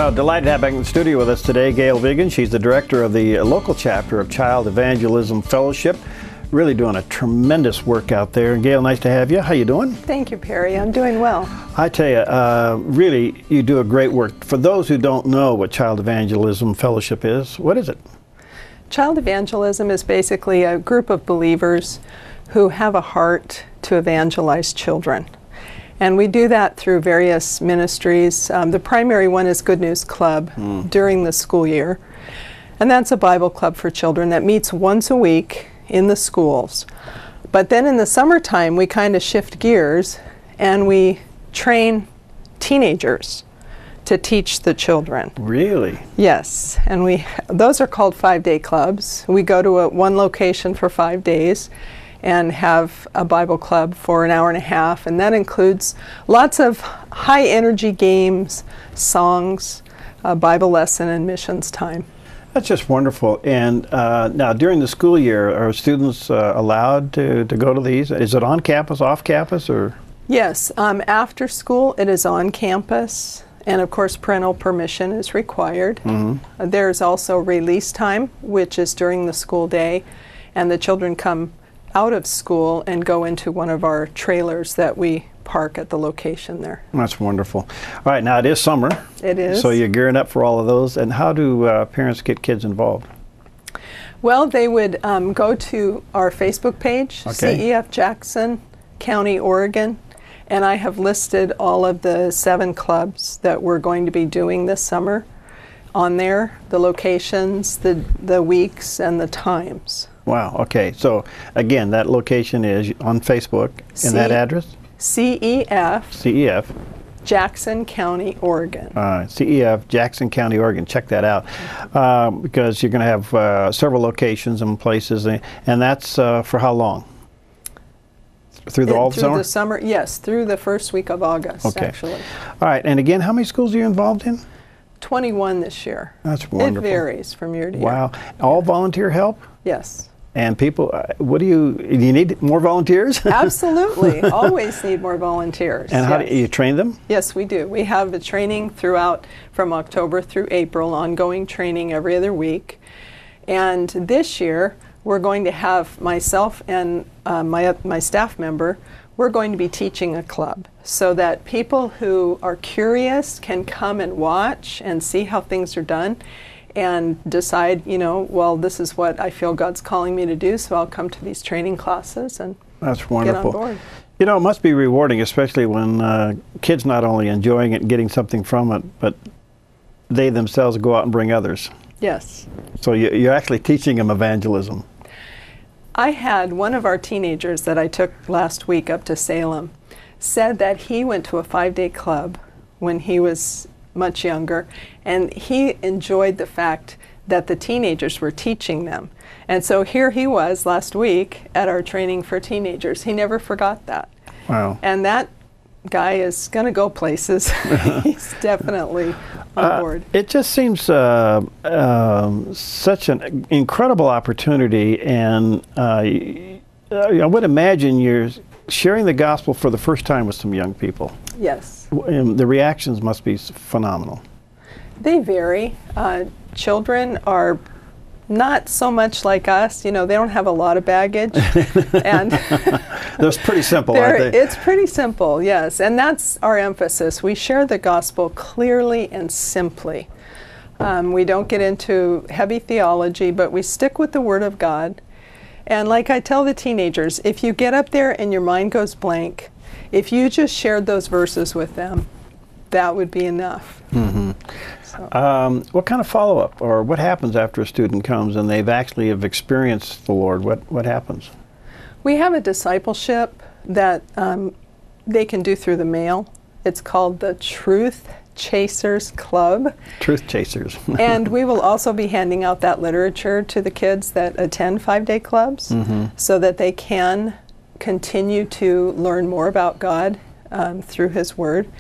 Well, delighted to have back in the studio with us today Gail Beagin. She's the director of the local chapter of Child Evangelism Fellowship. Really doing a tremendous work out there. And Gail, nice to have you. How you doing? Thank you, Perry. I'm doing well. I tell you, really, you do a great work. For those who don't know what Child Evangelism Fellowship is, what is it? Child evangelism is basically a group of believers who have a heart to evangelize children. And we do that through various ministries. The primary one is Good News Club during the school year. And that's a Bible club for children that meets once a week in the schools. But then in the summertime, we kind of shift gears and we train teenagers to teach the children. Really? Yes. And those are called 5-day clubs. We go to one location for 5 days and have a Bible club for an hour and a half, and that includes lots of high energy games, songs, a Bible lesson, and missions time. That's just wonderful. And now during the school year, are students allowed to go to these? Is it on campus, off campus, or? Yes, after school it is on campus, and of course parental permission is required. There's also release time, which is during the school day, and the children come out of school and go into one of our trailers that we park at the location there. That's wonderful. All right, now it is summer. It is. So you're gearing up for all of those. And how do parents get kids involved? Well, they would go to our Facebook page, CEF Jackson County, Oregon, and I have listed all of the 7 clubs that we're going to be doing this summer on there, the locations, the weeks, and the times. Wow, okay. So, again, that location is on Facebook, and that address? CEF Jackson County, Oregon. CEF Jackson County, Oregon. Check that out because you're going to have several locations and places, and that's for how long? Through all through summer? The summer, yes, through the first week of August, actually. All right, and again, how many schools are you involved in? 21 this year. That's wonderful. It varies from year to year. Wow. All volunteer help? Yes. And people, do you need more volunteers? Absolutely. Always need more volunteers. And how do you train them? Yes, we do. We have a training throughout from October through April, ongoing training every other week. And this year, we're going to have myself and my staff member, we're going to be teaching a club so that people who are curious can come and watch and see how things are done and decide, well, this is what I feel God's calling me to do, so I'll come to these training classes and That's wonderful. get on board. You know, it must be rewarding, especially when kids not only enjoying it and getting something from it, but they themselves go out and bring others. Yes. So you're actually teaching them evangelism. I had one of our teenagers that I took last week up to Salem said that he went to a 5-day club when he was much younger, and he enjoyed the fact that the teenagers were teaching them. And so here he was last week at our training for teenagers. He never forgot that. Wow. And that guy is going to go places. He's definitely on board. It just seems such an incredible opportunity, and I would imagine you're sharing the gospel for the first time with some young people. Yes. The reactions must be phenomenal. They vary. Children are not so much like us. They don't have a lot of baggage. And that's pretty simple, aren't they? It's pretty simple, yes. And that's our emphasis. We share the gospel clearly and simply. We don't get into heavy theology, but we stick with the Word of God. And like I tell the teenagers, if you get up there and your mind goes blank, if you just shared those verses with them, that would be enough. So. What kind of follow-up, or what happens after a student comes and they've actually have experienced the Lord? What happens? We have a discipleship that they can do through the mail. It's called the Truth Chasers Club. Truth Chasers. And we will also be handing out that literature to the kids that attend 5-day clubs so that they can continue to learn more about God through His Word.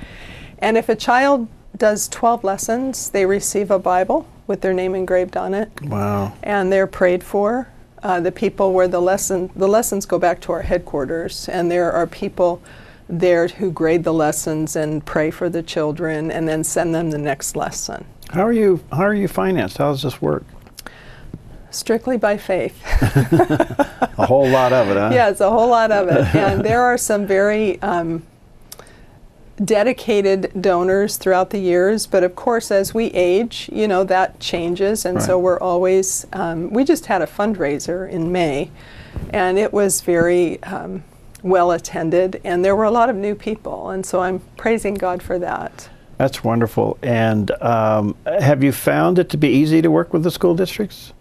And if a child does 12 lessons, they receive a Bible with their name engraved on it. Wow. And they're prayed for. The people where the lessons go back to our headquarters, and there are people there who grade the lessons and pray for the children and then send them the next lesson. How are you financed? How does this work? Strictly by faith. A whole lot of it, huh? Yeah, it's a whole lot of it. And there are some very dedicated donors throughout the years, but of course as we age, you know, that changes, and so we're always, we just had a fundraiser in May, and it was very well attended, and there were a lot of new people, and so I'm praising God for that. That's wonderful. And have you found it to be easy to work with the school districts?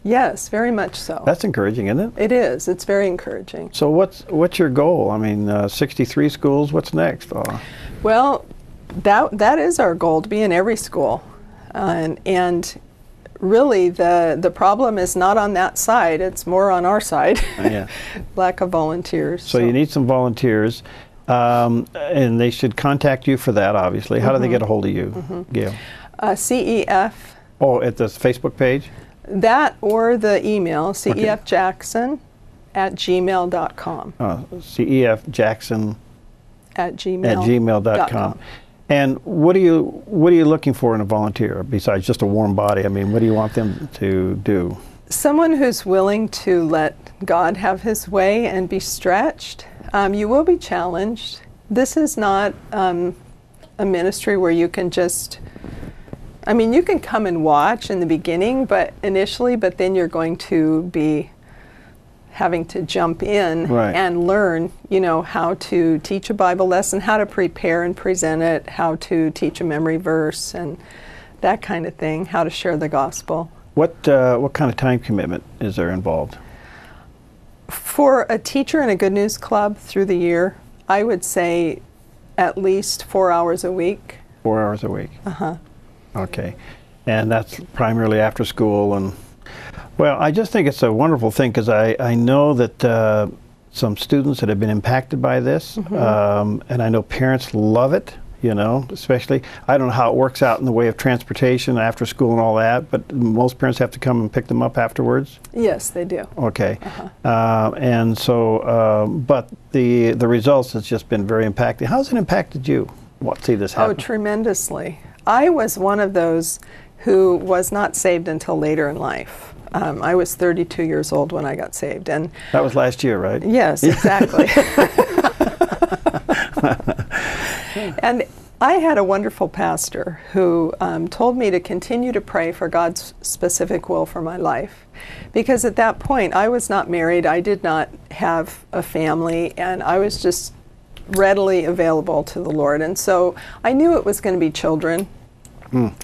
Yes, very much so. That's encouraging, isn't it? It is. It's very encouraging. So what's your goal? I mean, 63 schools, what's next? Well, that is our goal, to be in every school. And really the problem is not on that side, it's more on our side. Yeah. Lack of volunteers. So you need some volunteers, and they should contact you for that, obviously. How do they get a hold of you, Gail? CEF. Oh, at the Facebook page? That or the email, cefjackson@gmail.com. cefjackson@gmail.com. And what are you looking for in a volunteer besides just a warm body? I mean, what do you want them to do? Someone who's willing to let God have His way and be stretched. You will be challenged. This is not a ministry where you can just, I mean, you can come and watch in the beginning, but then you're going to be having to jump in and learn, you know, how to teach a Bible lesson, how to prepare and present it, how to teach a memory verse, and that kind of thing, how to share the gospel. What kind of time commitment is there involved? For a teacher in a Good News Club through the year, I would say at least 4 hours a week. 4 hours a week. Uh-huh. Okay. And that's primarily after school. And well, I just think it's a wonderful thing, because I know that some students that have been impacted by this, and I know parents love it, you know, especially. I don't know how it works out in the way of transportation after school and all that, but most parents have to come and pick them up afterwards? Yes, they do. Okay. And so, but the results has just been very impacting. How's it impacted you? See this happen? Oh, tremendously. I was one of those who was not saved until later in life. I was 32 years old when I got saved, and that was last year, right? Yes, exactly. And I had a wonderful pastor who told me to continue to pray for God's specific will for my life, because at that point I was not married, I did not have a family, and I was just readily available to the Lord, and so I knew it was going to be children.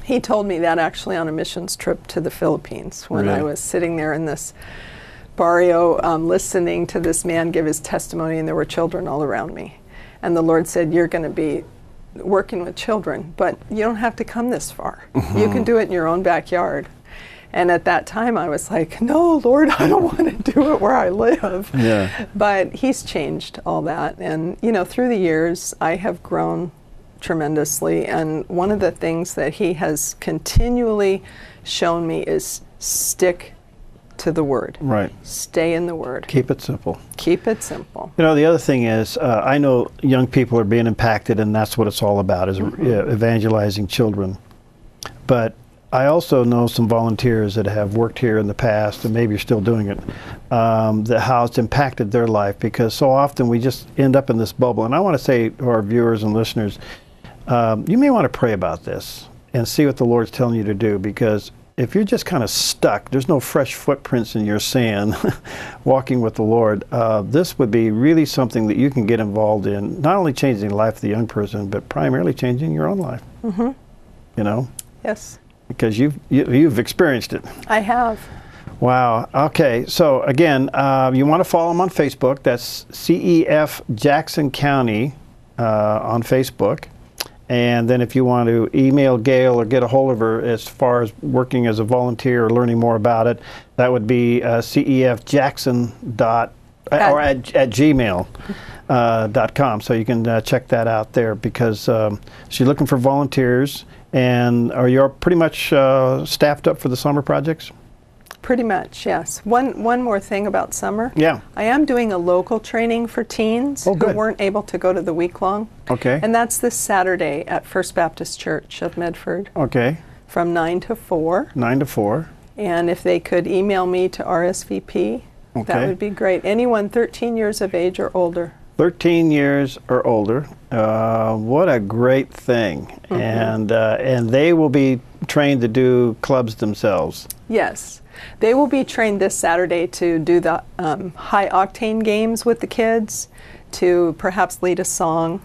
He told me that actually on a missions trip to the Philippines, when I was sitting there in this barrio listening to this man give his testimony, and there were children all around me. And the Lord said, you're going to be working with children, but you don't have to come this far. You can do it in your own backyard. And at that time I was like, no, Lord, I don't want to do it where I live. Yeah. But He's changed all that. And, you know, through the years I have grown tremendously, and one of the things that He has continually shown me is stick to the Word. Right. Stay in the Word. Keep it simple. Keep it simple. You know, the other thing is, I know young people are being impacted, and that's what it's all about, is evangelizing children. But I also know some volunteers that have worked here in the past, and maybe you're still doing it, that how it's impacted their life, because so often we just end up in this bubble. And I want to say to our viewers and listeners, you may want to pray about this and see what the Lord's telling you to do, because if you're just kind of stuck, there's no fresh footprints in your sand walking with the Lord, this would be really something that you can get involved in, not only changing the life of the young person, but primarily changing your own life. You know? Yes. Because you've experienced it. I have. Wow. Okay. So again, you want to follow them on Facebook. That's CEF Jackson County on Facebook. And then if you want to email Gail or get a hold of her as far as working as a volunteer or learning more about it, that would be cefjackson or at gmail.com. So you can check that out there, because she's looking for volunteers. And are you pretty much staffed up for the summer projects? Pretty much, yes. One more thing about summer. Yeah. I am doing a local training for teens who weren't able to go to the week-long. Okay. And that's this Saturday at First Baptist Church of Medford. Okay. From 9 to 4. 9 to 4. And if they could email me to RSVP, that would be great. Anyone 13 years of age or older. 13 years or older. What a great thing. And they will be trained to do clubs themselves. Yes. They will be trained this Saturday to do the high-octane games with the kids, to perhaps lead a song.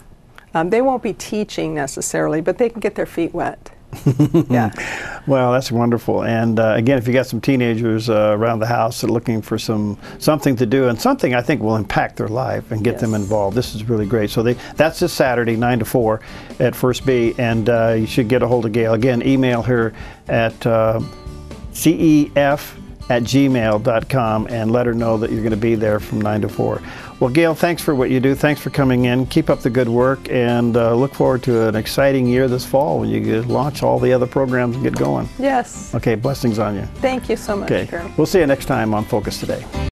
They won't be teaching necessarily, but they can get their feet wet. Yeah. Well, that's wonderful. And again, if you got some teenagers around the house that are looking for something to do, and something I think will impact their life and get them involved, this is really great. So that's this Saturday, 9 to 4 at First B, and you should get a hold of Gail. Again, email her at cef@gmail.com and let her know that you're going to be there from 9 to 4. Well, Gail, thanks for what you do. Thanks for coming in. Keep up the good work, and look forward to an exciting year this fall when you launch all the other programs and get going. Yes. Okay, blessings on you. Thank you so much, Okay, Carol. we'll see you next time on Focus Today.